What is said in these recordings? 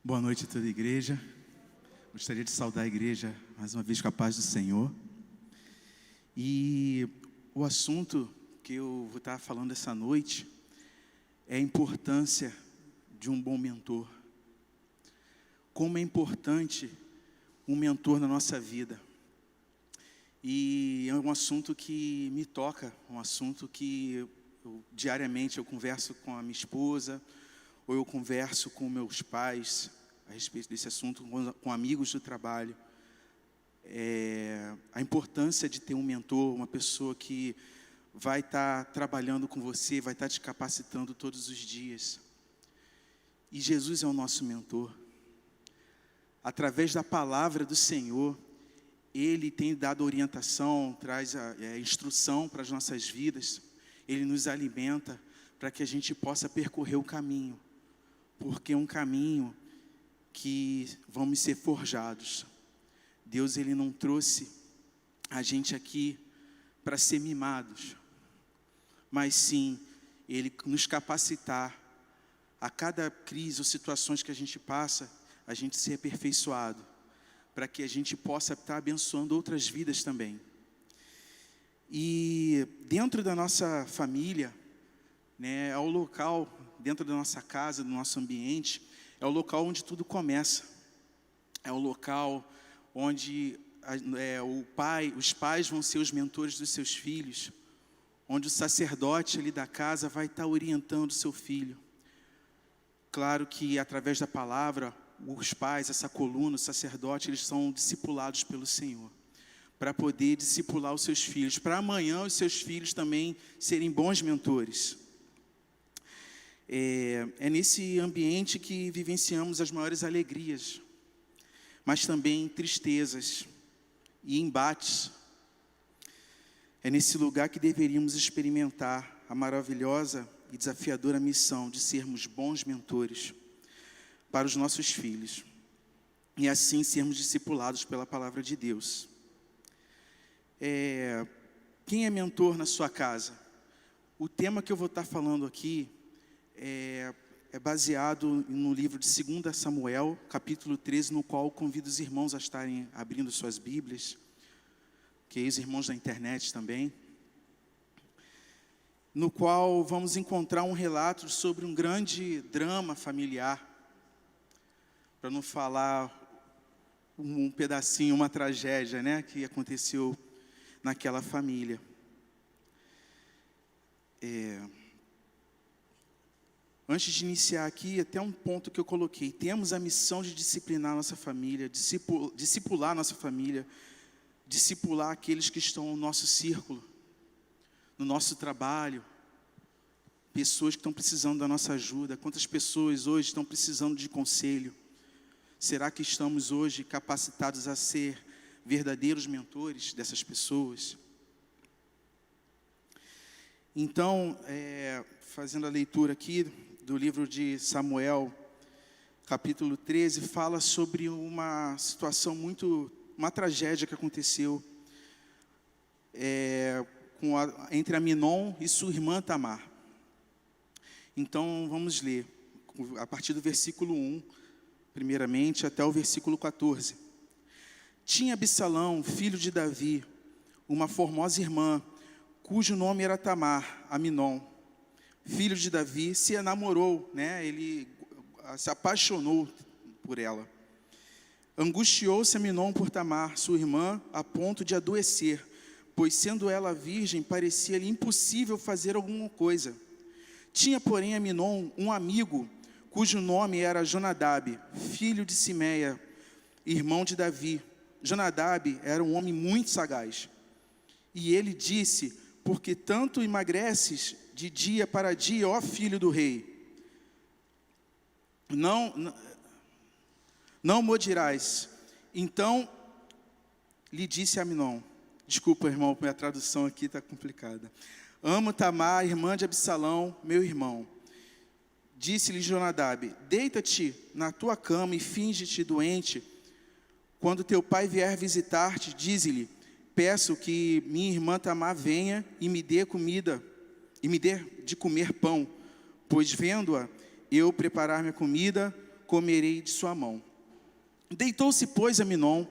Boa noite a toda a igreja. Gostaria de saudar a igreja mais uma vez com a paz do Senhor. E o assunto que eu vou estar falando essa noite é a importância de um bom mentor. Como é importante um mentor na nossa vida. E é um assunto que me toca, um assunto que diariamente eu converso com a minha esposa, ou eu converso com meus pais a respeito desse assunto, com amigos do trabalho. A importância de ter um mentor, uma pessoa que vai estar trabalhando com você, vai estar te capacitando todos os dias. E Jesus é o nosso mentor. Através da palavra do Senhor, Ele tem dado orientação, traz a instrução para as nossas vidas. Ele nos alimenta para que a gente possa percorrer o caminho. Porque é um caminho que vamos ser forjados. Deus, Ele não trouxe a gente aqui para ser mimados, mas sim, Ele nos capacitar a cada crise ou situações que a gente passa, a gente ser aperfeiçoado, para que a gente possa estar abençoando outras vidas também. E dentro da nossa família, é o local, dentro da nossa casa, do nosso ambiente, é o local onde tudo começa. É o local onde os pais vão ser os mentores dos seus filhos, onde o sacerdote ali da casa vai estar orientando o seu filho. Claro que através da palavra, os pais, essa coluna, o sacerdote, eles são discipulados pelo Senhor, para poder discipular os seus filhos, para amanhã os seus filhos também serem bons mentores. É nesse ambiente que vivenciamos as maiores alegrias, mas também tristezas e embates. É nesse lugar que deveríamos experimentar a maravilhosa e desafiadora missão de sermos bons mentores para os nossos filhos, e assim sermos discipulados pela palavra de Deus. Quem é mentor na sua casa? O tema que eu vou estar falando aqui é baseado no livro de 2 Samuel, capítulo 13, no qual convido os irmãos a estarem abrindo suas Bíblias, que os irmãos da internet também, no qual vamos encontrar um relato sobre um grande drama familiar, para não falar um pedacinho, uma tragédia, que aconteceu naquela família. Antes de iniciar aqui, até um ponto que eu coloquei. Temos a missão de disciplinar nossa família, discipular nossa família, discipular aqueles que estão no nosso círculo, no nosso trabalho, pessoas que estão precisando da nossa ajuda. Quantas pessoas hoje estão precisando de conselho? Será que estamos hoje capacitados a ser verdadeiros mentores dessas pessoas? Então, fazendo a leitura aqui do livro de Samuel, capítulo 13, fala sobre uma situação uma tragédia que aconteceu entre Aminon e sua irmã Tamar. Então, vamos ler, a partir do versículo 1, primeiramente, até o versículo 14. Tinha Absalão, filho de Davi, uma formosa irmã, cujo nome era Tamar, Aminon, filho de Davi, se enamorou, ele se apaixonou por ela. Angustiou-se Aminon por Tamar, sua irmã, a ponto de adoecer, pois sendo ela virgem, parecia-lhe impossível fazer alguma coisa. Tinha, porém, Aminon um amigo, cujo nome era Jonadab, filho de Simeia, irmão de Davi. Jonadab era um homem muito sagaz. E ele disse: porque tanto emagreces de dia para dia, ó filho do rei? Não modirás. Então lhe disse Aminon, desculpa, irmão, minha tradução aqui está complicada. Amo Tamar, irmã de Absalão, meu irmão. Disse-lhe Jonadab: deita-te na tua cama e finge-te doente. Quando teu pai vier visitar-te, dize-lhe: peço que minha irmã Tamar venha e me dê comida, e me dê de comer pão, pois vendo-a eu preparar minha comida, comerei de sua mão. Deitou-se, pois, Aminon,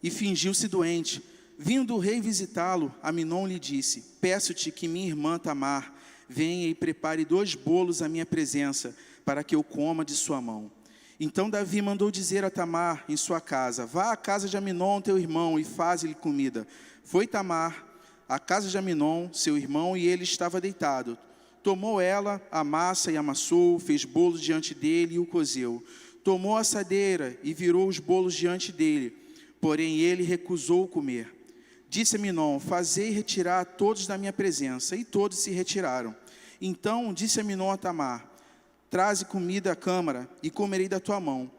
e fingiu-se doente. Vindo o rei visitá-lo, Aminon lhe disse: peço-te que minha irmã Tamar venha e prepare 2 bolos à minha presença, para que eu coma de sua mão. Então Davi mandou dizer a Tamar em sua casa: vá à casa de Aminon, teu irmão, e faze-lhe comida. Foi Tamar à casa de Aminon, seu irmão, e ele estava deitado. Tomou ela a massa e amassou, fez bolos diante dele e o cozeu. Tomou a assadeira e virou os bolos diante dele, porém ele recusou comer. Disse Aminon: fazei retirar todos da minha presença, e todos se retiraram. Então disse Aminon a Tamar: traze comida à câmara, e comerei da tua mão.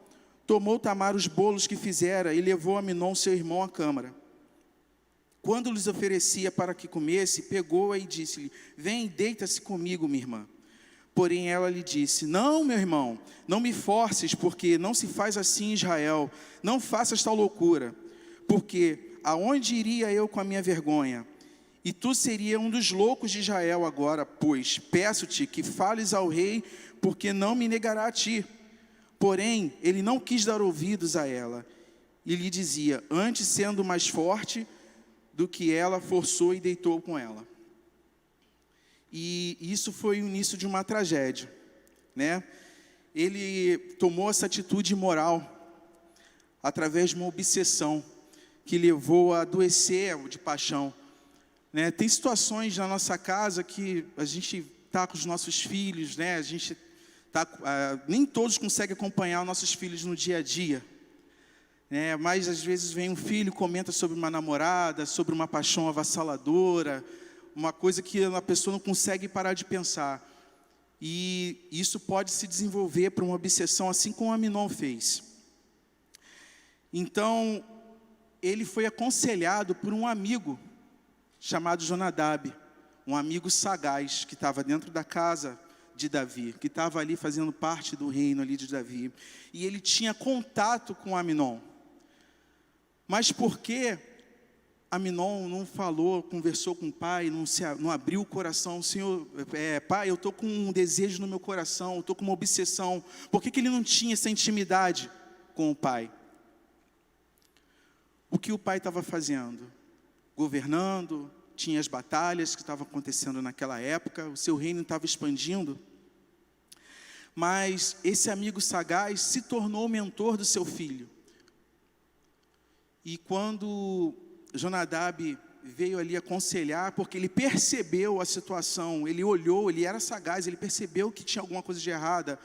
Tomou Tamar os bolos que fizera, e levou Aminon seu irmão à câmara. Quando lhes oferecia para que comesse, pegou-a e disse-lhe: vem, deita-se comigo, minha irmã. Porém ela lhe disse: não, meu irmão, não me forces, porque não se faz assim em Israel. Não faças tal loucura, porque aonde iria eu com a minha vergonha? E tu seria um dos loucos de Israel agora, pois peço-te que fales ao rei, porque não me negará a ti. Porém ele não quis dar ouvidos a ela, e lhe dizia: antes sendo mais forte do que ela, forçou e deitou com ela. E isso foi o início de uma tragédia, né? Ele tomou essa atitude imoral através de uma obsessão que levou a adoecer de paixão, né? Tem situações na nossa casa que a gente está com os nossos filhos, né? A gente nem todos conseguem acompanhar os nossos filhos no dia a dia, mas às vezes vem um filho, comenta sobre uma namorada, sobre uma paixão avassaladora, uma coisa que a pessoa não consegue parar de pensar. E isso pode se desenvolver para uma obsessão, assim como Aminon fez. Então, ele foi aconselhado por um amigo chamado Jonadab, um amigo sagaz, que estava dentro da casa de Davi, que estava ali fazendo parte do reino ali de Davi. E ele tinha contato com Aminon. Mas por que Aminon não falou, conversou com o pai, não abriu o coração? Senhor, pai, eu estou com um desejo no meu coração, eu estou com uma obsessão. Por que ele não tinha essa intimidade com o pai? O que o pai estava fazendo? Governando, tinha as batalhas que estavam acontecendo naquela época, o seu reino estava expandindo. Mas esse amigo sagaz se tornou o mentor do seu filho. E quando Jonadab veio ali aconselhar, porque ele percebeu a situação, ele olhou, ele era sagaz, ele percebeu que tinha alguma coisa de errada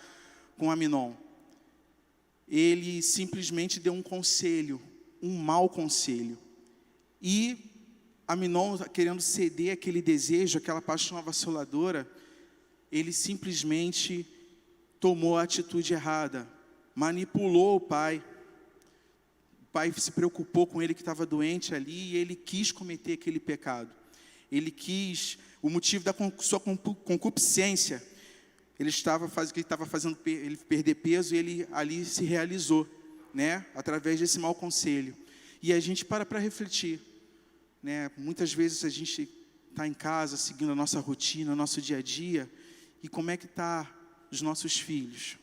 com Aminon. Ele simplesmente deu um conselho, um mau conselho. E Aminon, querendo ceder aquele desejo, aquela paixão avassaladora, ele simplesmente tomou a atitude errada, manipulou o pai. O pai se preocupou com ele que estava doente ali, e ele quis cometer aquele pecado. Ele quis, o motivo da sua concupiscência, ele estava fazendo ele perder peso, e ele ali se realizou, através desse mau conselho. E a gente para refletir, muitas vezes a gente está em casa, seguindo a nossa rotina, o nosso dia a dia, e como é que está os nossos filhos?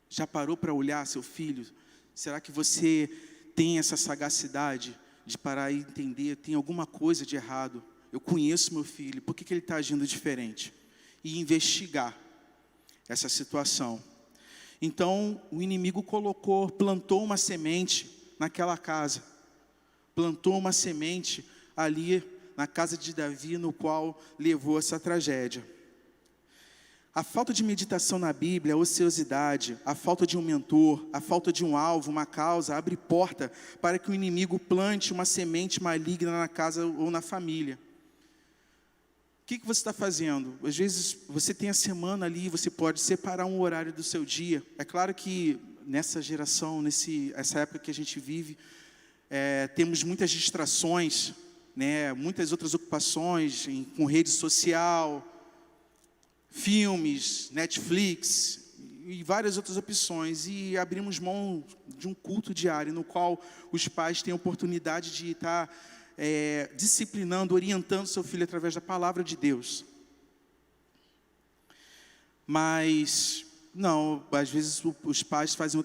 Já parou para olhar seu filho? Será que você tem essa sagacidade de parar e entender, tem alguma coisa de errado? Eu conheço meu filho, por que ele está agindo diferente? E investigar essa situação. Então, o inimigo plantou uma semente naquela casa. Plantou uma semente ali na casa de Davi, no qual levou essa tragédia. A falta de meditação na Bíblia, a ociosidade, a falta de um mentor, a falta de um alvo, uma causa, abre porta para que o inimigo plante uma semente maligna na casa ou na família. O que você está fazendo? Às vezes você tem a semana ali, você pode separar um horário do seu dia. É claro que nessa geração, essa época que a gente vive, temos muitas distrações, muitas outras ocupações com rede social, filmes, Netflix e várias outras opções, e abrimos mão de um culto diário no qual os pais têm a oportunidade de estar disciplinando, orientando seu filho através da palavra de Deus. Mas Não, às vezes os pais fazem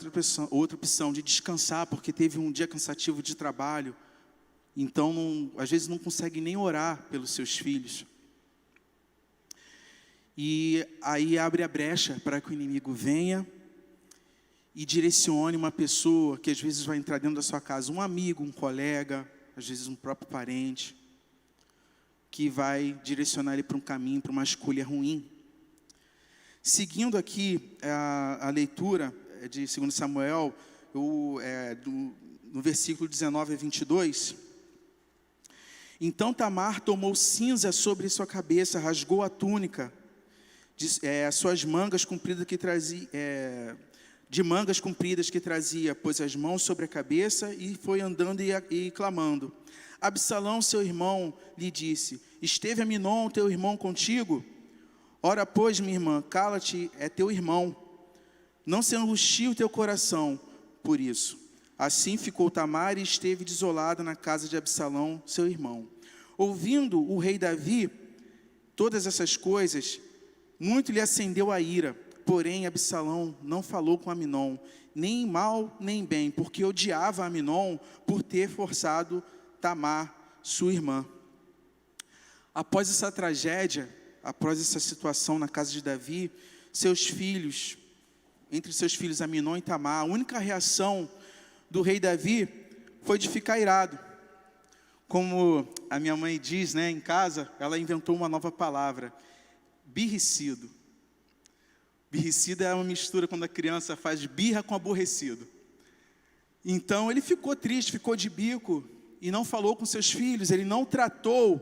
outra opção de descansar, porque teve um dia cansativo de trabalho. Então, às vezes não conseguem nem orar pelos seus filhos. E aí abre a brecha para que o inimigo venha e direcione uma pessoa que às vezes vai entrar dentro da sua casa, um amigo, um colega, às vezes um próprio parente, que vai direcionar ele para um caminho, para uma escolha ruim. Seguindo aqui a leitura de 2 Samuel, no versículo 19 a 22, então Tamar tomou cinza sobre sua cabeça, rasgou a túnica, suas mangas compridas que trazia, de mangas compridas que trazia, pôs as mãos sobre a cabeça e foi andando e clamando. Absalão, seu irmão, lhe disse: esteve Aminon, teu irmão, contigo? Ora, pois, minha irmã, cala-te, é teu irmão. Não se angustie o teu coração por isso. Assim ficou Tamar e esteve desolada na casa de Absalão, seu irmão. Ouvindo o rei Davi todas essas coisas, muito lhe acendeu a ira. Porém, Absalão não falou com Aminon, nem mal nem bem, porque odiava Aminon por ter forçado Tamar, sua irmã. Após essa tragédia, após essa situação na casa de Davi, entre seus filhos Aminon e Tamar, a única reação do rei Davi foi de ficar irado. Como a minha mãe diz, né, em casa, ela inventou uma nova palavra: birricido. Birricido é uma mistura quando a criança faz birra com aborrecido. Então ele ficou triste, ficou de bico e não falou com seus filhos, ele não tratou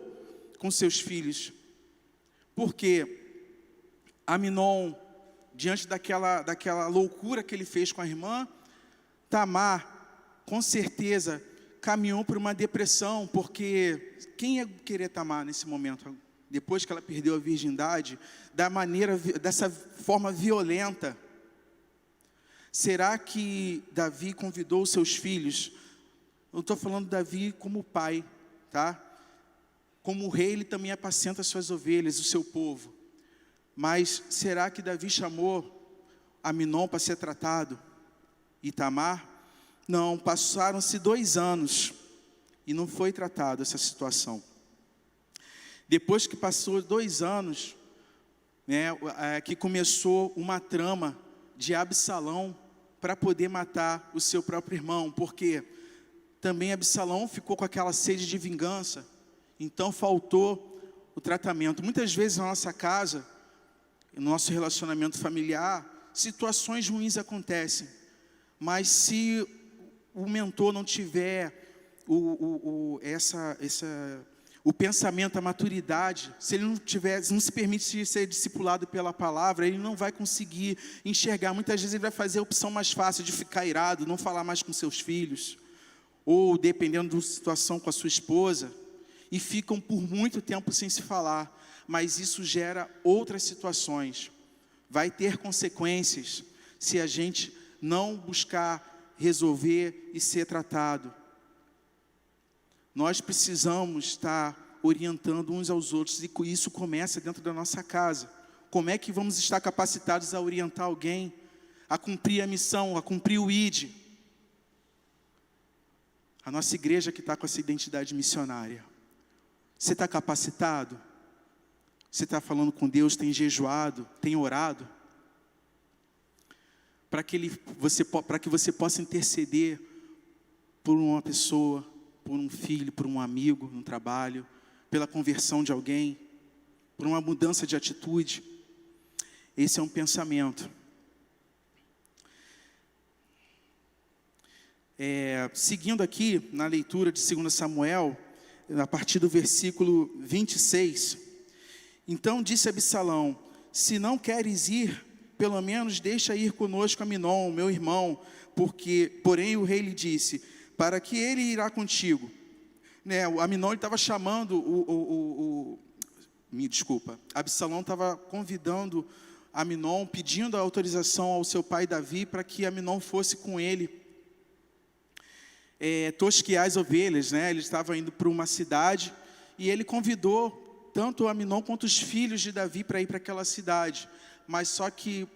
com seus filhos. Porque Aminon, diante daquela loucura que ele fez com a irmã, Tamar, com certeza, caminhou por uma depressão, porque quem ia querer Tamar nesse momento? Depois que ela perdeu a virgindade, dessa forma violenta. Será que Davi convidou seus filhos? Eu estou falando de Davi como pai, tá? Como rei, ele também apacenta as suas ovelhas, o seu povo. Mas será que Davi chamou Aminon para ser tratado? E Tamar? Não, passaram-se 2 anos e não foi tratado essa situação. Depois que passou 2 anos, que começou uma trama de Absalão para poder matar o seu próprio irmão, porque também Absalão ficou com aquela sede de vingança, então faltou o tratamento. Muitas vezes na nossa casa, no nosso relacionamento familiar, situações ruins acontecem, mas se o mentor não tiver o pensamento, a maturidade, se ele não se permite ser discipulado pela palavra, ele não vai conseguir enxergar. Muitas vezes ele vai fazer a opção mais fácil de ficar irado, não falar mais com seus filhos, ou dependendo da situação com a sua esposa, e ficam por muito tempo sem se falar, mas isso gera outras situações, vai ter consequências, se a gente não buscar resolver e ser tratado. Nós precisamos estar orientando uns aos outros, e isso começa dentro da nossa casa. Como é que vamos estar capacitados a orientar alguém, a cumprir a missão, a cumprir o ID? A nossa igreja que está com essa identidade missionária. Você está capacitado? Você está falando com Deus, tem jejuado, tem orado? Para que você possa interceder por uma pessoa, por um filho, por um amigo no trabalho, pela conversão de alguém, por uma mudança de atitude. Esse é um pensamento. Seguindo aqui na leitura de 2 Samuel, a partir do versículo 26, então disse Absalão: se não queres ir, pelo menos deixa ir conosco Aminon, meu irmão, porém o rei lhe disse: para que ele irá contigo. O Aminon estava chamando Absalão estava convidando Aminon, pedindo a autorização ao seu pai Davi para que Aminon fosse com ele tosquear as ovelhas, Ele estava indo para uma cidade e ele convidou tanto Aminon quanto os filhos de Davi para ir para aquela cidade. Mas só que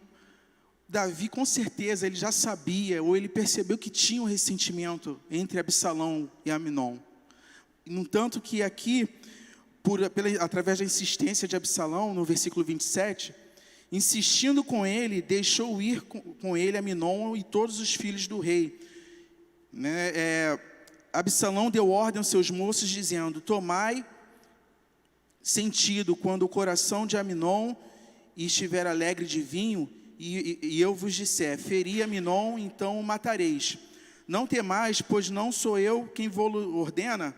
Davi, com certeza, ele já sabia, ou ele percebeu que tinha um ressentimento entre Absalão e Amnon. No tanto que aqui, através da insistência de Absalão, no versículo 27, insistindo com ele, deixou ir com ele Amnon e todos os filhos do rei. Absalão deu ordem aos seus moços, dizendo: tomai sentido quando o coração de Amnon estiver alegre de vinho, e eu vos disser: feri Amnon, então o matareis. Não temais, pois não sou eu quem vos ordena.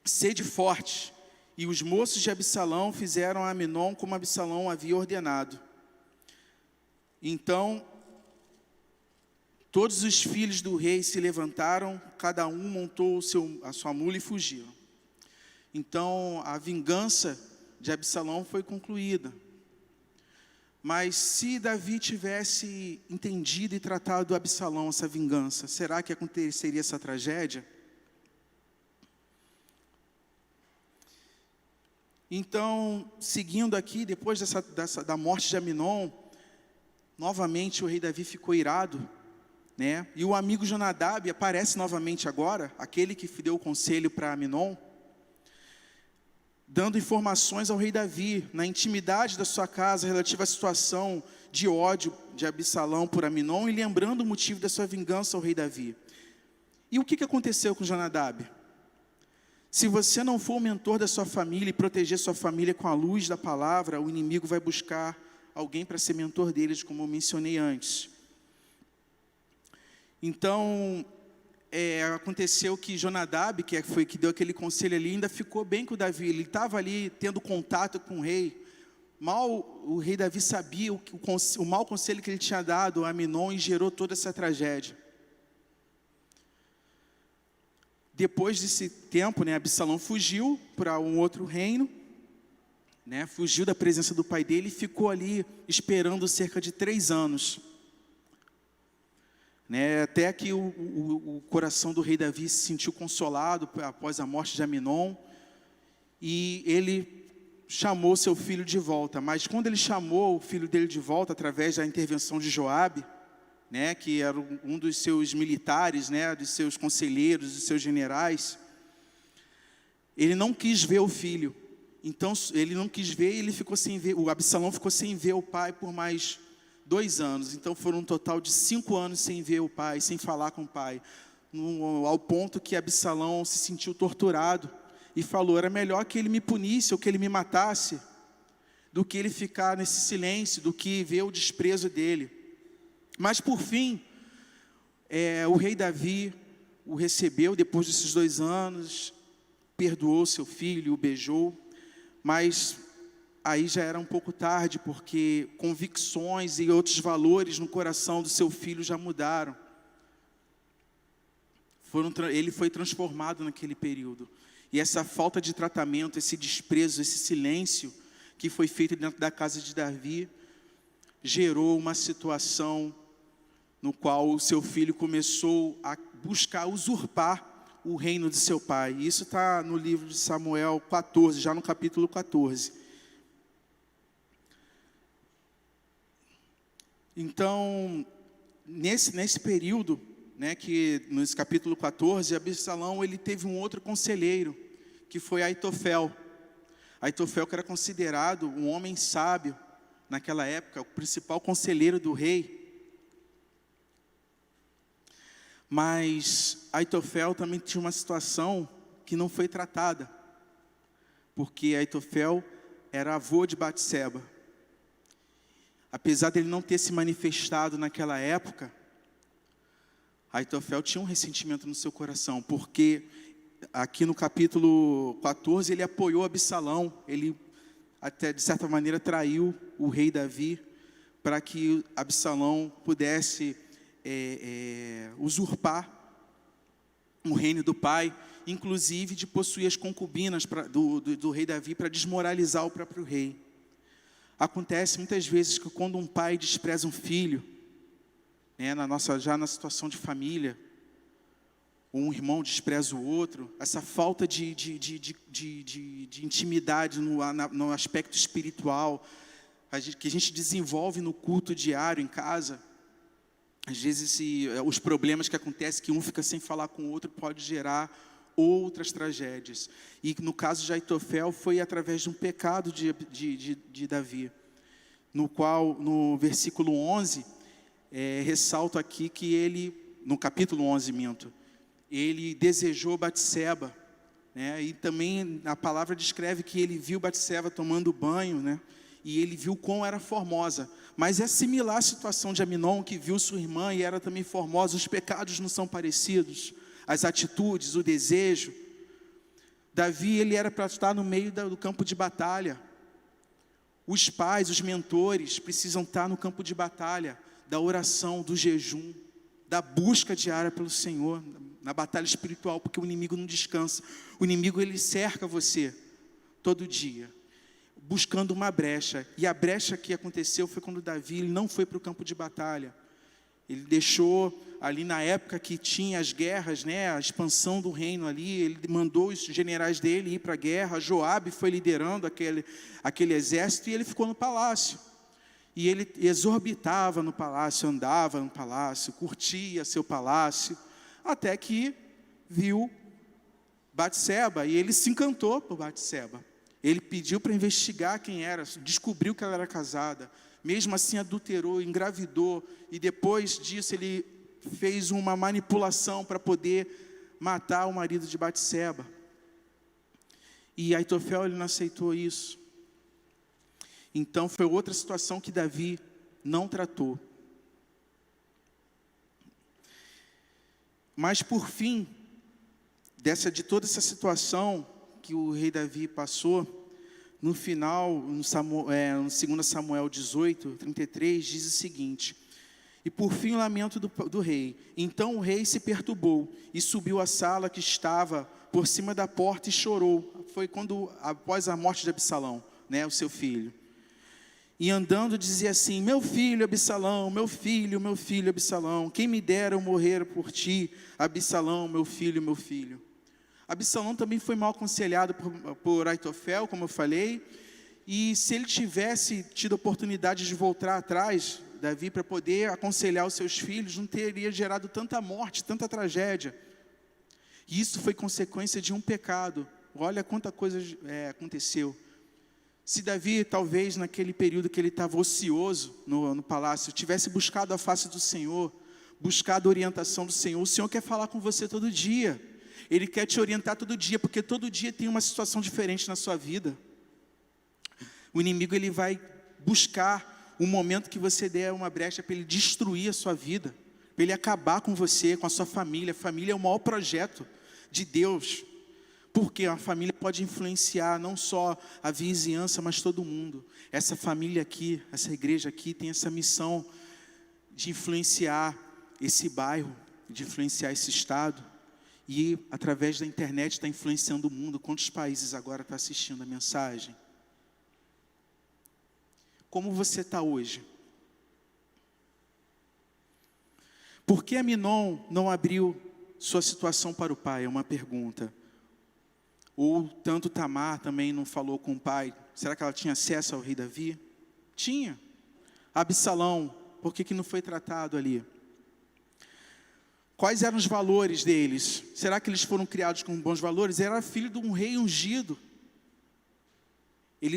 Sede fortes. E os moços de Absalão fizeram a Amnon como Absalão havia ordenado. Então, todos os filhos do rei se levantaram, cada um montou a sua mula e fugiu. Então, a vingança de Absalão foi concluída. Mas se Davi tivesse entendido e tratado Absalão, essa vingança, será que aconteceria essa tragédia? Então, seguindo aqui, depois da morte de Amnon, novamente o rei Davi ficou irado, né? E o amigo Jonadab aparece novamente agora, aquele que deu o conselho para Amnon, dando informações ao rei Davi, na intimidade da sua casa, relativa à situação de ódio de Absalão por Amnon, e lembrando o motivo da sua vingança ao rei Davi. E o que aconteceu com Jonadab? Se você não for o mentor da sua família e proteger sua família com a luz da palavra, o inimigo vai buscar alguém para ser mentor deles, como eu mencionei antes. Então, aconteceu que Jonadab, que foi que deu aquele conselho ali, ainda ficou bem com o Davi. Ele estava ali tendo contato com o rei. Mal o rei Davi sabia o mau conselho que ele tinha dado a Amnon, e gerou toda essa tragédia. Depois desse tempo, Absalão fugiu para um outro reino, fugiu da presença do pai dele e ficou ali esperando cerca de 3 anos. Até que o coração do rei Davi se sentiu consolado após a morte de Amnon, e ele chamou seu filho de volta. Mas quando ele chamou o filho dele de volta, através da intervenção de Joabe, que era um dos seus militares, dos seus conselheiros, dos seus generais, ele não quis ver o filho. Então ele não quis ver, e ele ficou sem ver. O Absalão ficou sem ver o pai por mais 2 anos. Então foram um total de 5 anos sem ver o pai, sem falar com o pai, ao ponto que Absalão se sentiu torturado e falou: era melhor que ele me punisse ou que ele me matasse, do que ele ficar nesse silêncio, do que ver o desprezo dele. Mas por fim, o rei Davi o recebeu depois desses 2 anos, perdoou seu filho, o beijou, mas aí já era um pouco tarde, porque convicções e outros valores no coração do seu filho já mudaram. Ele foi transformado naquele período. E essa falta de tratamento, esse desprezo, esse silêncio que foi feito dentro da casa de Davi, gerou uma situação no qual o seu filho começou a buscar usurpar o reino de seu pai. Isso está no livro de Samuel 14, já no capítulo 14. Então, nesse período, que nesse capítulo 14, Absalão ele teve um outro conselheiro, que foi Aitofel. Aitofel, que era considerado um homem sábio naquela época, o principal conselheiro do rei. Mas Aitofel também tinha uma situação que não foi tratada, porque Aitofel era avô de Batseba. Apesar dele não ter se manifestado naquela época, Aitofel tinha um ressentimento no seu coração, porque aqui no capítulo 14 ele apoiou Absalão, ele até de certa maneira traiu o rei Davi, para que Absalão pudesse usurpar o reino do pai, inclusive de possuir as concubinas do rei Davi para desmoralizar o próprio rei. Acontece muitas vezes que quando um pai despreza um filho, já na situação de família, ou um irmão despreza o outro, essa falta de intimidade no aspecto espiritual, que a gente desenvolve no culto diário em casa, às vezes os problemas que acontecem, que um fica sem falar com o outro, pode gerar outras tragédias. E no caso de Aitofel, foi através de um pecado de Davi, no qual, no versículo 11, ressalto aqui que ele, no capítulo 11, ele desejou Batseba, né? E também a palavra descreve que ele viu Batseba tomando banho, né? E ele viu quão era formosa. Mas é similar à situação de Aminon, que viu sua irmã e era também formosa. Os pecados não são parecidos, as atitudes, o desejo. Davi, ele era para estar no meio do campo de batalha. Os pais, os mentores precisam estar no campo de batalha, da oração, do jejum, da busca diária pelo Senhor, na batalha espiritual, porque o inimigo não descansa. O inimigo, ele cerca você todo dia, buscando uma brecha. E a brecha que aconteceu foi quando Davi, ele não foi para o campo de batalha. Ele deixou ali na época que tinha as guerras, né, a expansão do reino ali, ele mandou os generais dele ir para a guerra. Joabe foi liderando aquele exército e ele ficou no palácio. E ele exorbitava no palácio, andava no palácio, curtia seu palácio, até que viu Batseba e ele se encantou por Batseba. Ele pediu para investigar quem era, descobriu que ela era casada, mesmo assim adulterou, engravidou, e depois disso ele fez uma manipulação para poder matar o marido de Batseba. E Aitofel, ele não aceitou isso. Então foi outra situação que Davi não tratou. Mas por fim, de toda essa situação que o rei Davi passou, no final, no 2 Samuel 18, 33, diz o seguinte: e por fim o lamento do rei. Então o rei se perturbou e subiu à sala que estava por cima da porta e chorou. Foi após a morte de Absalão, né, o seu filho. E andando dizia assim: meu filho Absalão, meu filho Absalão, quem me dera eu morrer por ti, Absalão, meu filho, meu filho. Absalão também foi mal aconselhado por Aitofel, como eu falei, e se ele tivesse tido a oportunidade de voltar atrás, Davi, para poder aconselhar os seus filhos, não teria gerado tanta morte, tanta tragédia. E isso foi consequência de um pecado. Olha quanta coisa aconteceu. Se Davi, talvez naquele período que ele estava ocioso no palácio, tivesse buscado a face do Senhor, buscado a orientação do Senhor, o Senhor quer falar com você todo dia. Ele quer te orientar todo dia, porque todo dia tem uma situação diferente na sua vida. O inimigo, ele vai buscar um momento que você der uma brecha para ele destruir a sua vida, para ele acabar com você, com a sua família. A família é o maior projeto de Deus, porque a família pode influenciar não só a vizinhança, mas todo mundo. Essa família aqui, essa igreja aqui tem essa missão de influenciar esse bairro, de influenciar esse estado. E através da internet está influenciando o mundo. Quantos países agora estão assistindo a mensagem? Como você está hoje? Por que Aminon não abriu sua situação para o pai? É uma pergunta. Ou tanto Tamar também não falou com o pai. Será que ela tinha acesso ao rei Davi? Tinha. Absalão, por que não foi tratado ali? Quais eram os valores deles? Será que eles foram criados com bons valores? Era filho de um rei ungido.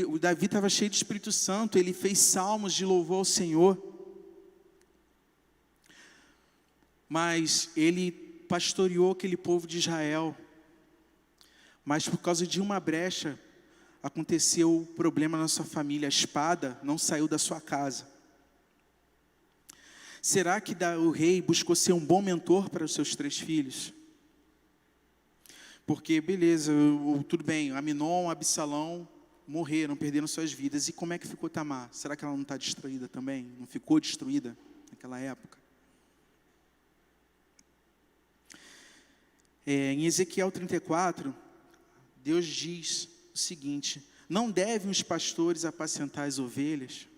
O Davi estava cheio de Espírito Santo, ele fez salmos de louvor ao Senhor. Mas ele pastoreou aquele povo de Israel. Mas por causa de uma brecha, aconteceu um problema na sua família. A espada não saiu da sua casa. Será que o rei buscou ser um bom mentor para os seus 3 filhos? Porque, beleza, tudo bem, Aminon, Absalão morreram, perderam suas vidas. E como é que ficou Tamar? Será que ela não está destruída também? Não ficou destruída naquela época? Em Ezequiel 34, Deus diz o seguinte: não devem os pastores apacentar as ovelhas,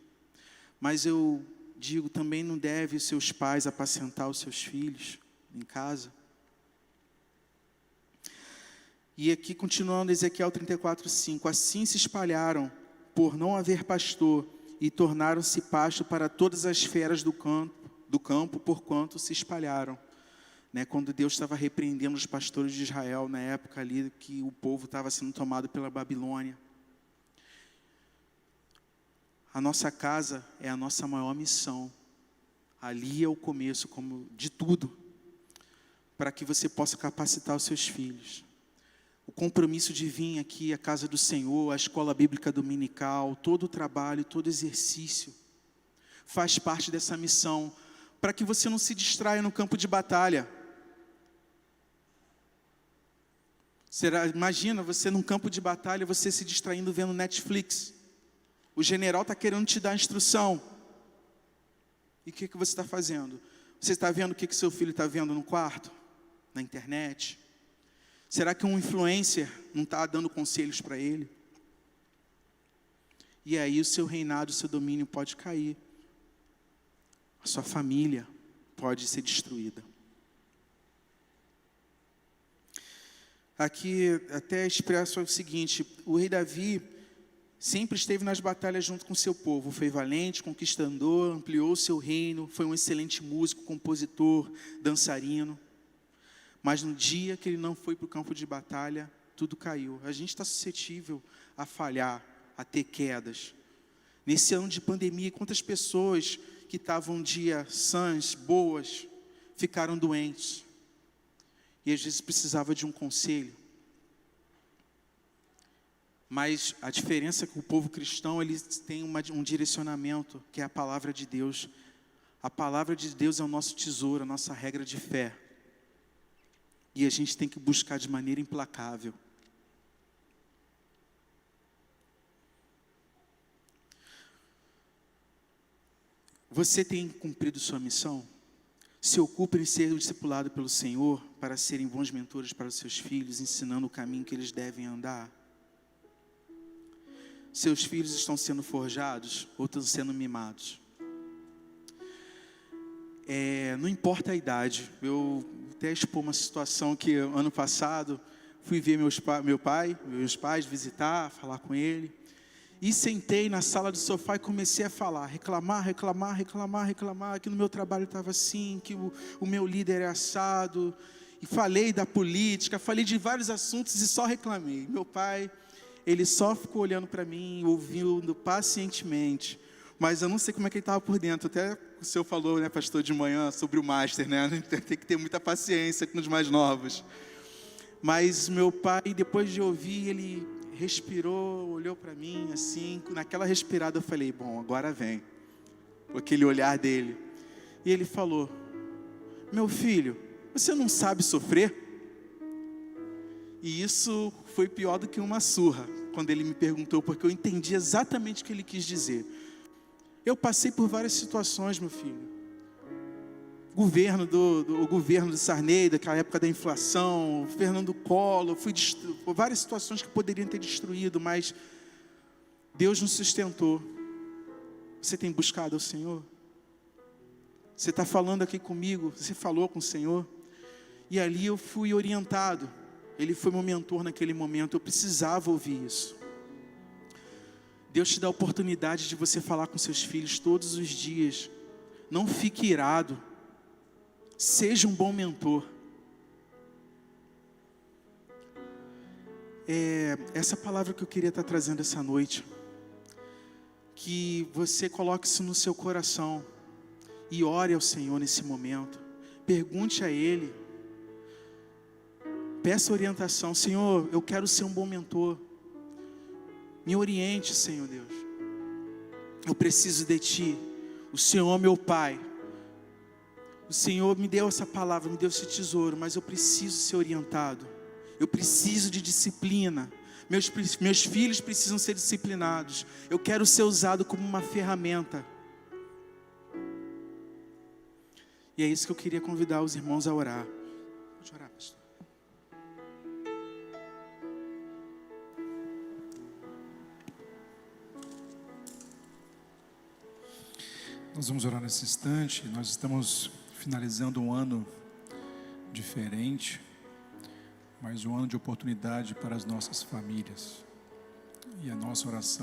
mas eu digo, também não deve os seus pais apacentar os seus filhos em casa. E aqui continuando Ezequiel 34:5, assim se espalharam por não haver pastor, e tornaram-se pasto para todas as feras do campo, porquanto se espalharam. Quando Deus estava repreendendo os pastores de Israel, na época ali que o povo estava sendo tomado pela Babilônia. A nossa casa é a nossa maior missão. Ali é o começo de tudo, para que você possa capacitar os seus filhos. O compromisso de vir aqui à casa do Senhor, a escola bíblica dominical, todo o trabalho, todo exercício, faz parte dessa missão, para que você não se distraia no campo de batalha. Imagina você num campo de batalha, você se distraindo vendo Netflix. O general está querendo te dar instrução. E o que você está fazendo? Você está vendo o que seu filho está vendo no quarto? Na internet? Será que um influencer não está dando conselhos para ele? E aí o seu reinado, o seu domínio pode cair. A sua família pode ser destruída. Aqui até expresso o seguinte: o rei Davi sempre esteve nas batalhas junto com o seu povo, foi valente, conquistador, ampliou o seu reino, foi um excelente músico, compositor, dançarino. Mas no dia que ele não foi para o campo de batalha, tudo caiu. A gente está suscetível a falhar, a ter quedas. Nesse ano de pandemia, quantas pessoas que estavam um dia sãs, boas, ficaram doentes? E às vezes precisava de um conselho. Mas a diferença é que o povo cristão, ele tem um direcionamento, que é a palavra de Deus. A palavra de Deus é o nosso tesouro, a nossa regra de fé. E a gente tem que buscar de maneira implacável. Você tem cumprido sua missão? Se ocupe em ser discipulado pelo Senhor, para serem bons mentores para os seus filhos, ensinando o caminho que eles devem andar. Seus filhos estão sendo forjados ou estão sendo mimados? Não importa a idade. Eu até expor uma situação que ano passado fui ver meus pais, visitar, falar com ele. E sentei na sala do sofá e comecei a falar, reclamar, que no meu trabalho estava assim, que o meu líder é assado. E falei da política, falei de vários assuntos e só reclamei. Meu pai, ele só ficou olhando para mim, ouvindo pacientemente. Mas eu não sei como é que ele estava por dentro. Até o senhor falou, pastor, de manhã, sobre o Master, Tem que ter muita paciência com os mais novos. Mas meu pai, depois de ouvir, ele respirou, olhou para mim, assim. Naquela respirada eu falei, bom, agora vem. Com aquele olhar dele. E ele falou, meu filho, você não sabe sofrer? E isso foi pior do que uma surra, quando ele me perguntou, porque eu entendi exatamente o que ele quis dizer. Eu passei por várias situações, meu filho. O governo do Sarney, daquela época da inflação, Fernando Collor, várias situações que poderiam ter destruído, mas Deus nos sustentou. Você tem buscado ao Senhor? Você está falando aqui comigo, você falou com o Senhor? E ali eu fui orientado. Ele foi meu mentor naquele momento, eu precisava ouvir isso. Deus te dá a oportunidade de você falar com seus filhos todos os dias. Não fique irado. Seja um bom mentor. Essa palavra que eu queria estar trazendo essa noite. Que você coloque isso no seu coração. E ore ao Senhor nesse momento. Pergunte a Ele. Peça orientação. Senhor, eu quero ser um bom mentor. Me oriente, Senhor Deus. Eu preciso de Ti. O Senhor é meu Pai. O Senhor me deu essa palavra, me deu esse tesouro, mas eu preciso ser orientado. Eu preciso de disciplina. Meus filhos precisam ser disciplinados. Eu quero ser usado como uma ferramenta. E é isso que eu queria convidar os irmãos a orar. Pode orar, pastor. Nós vamos orar nesse instante. Nós estamos finalizando um ano diferente, mas um ano de oportunidade para as nossas famílias. E a nossa oração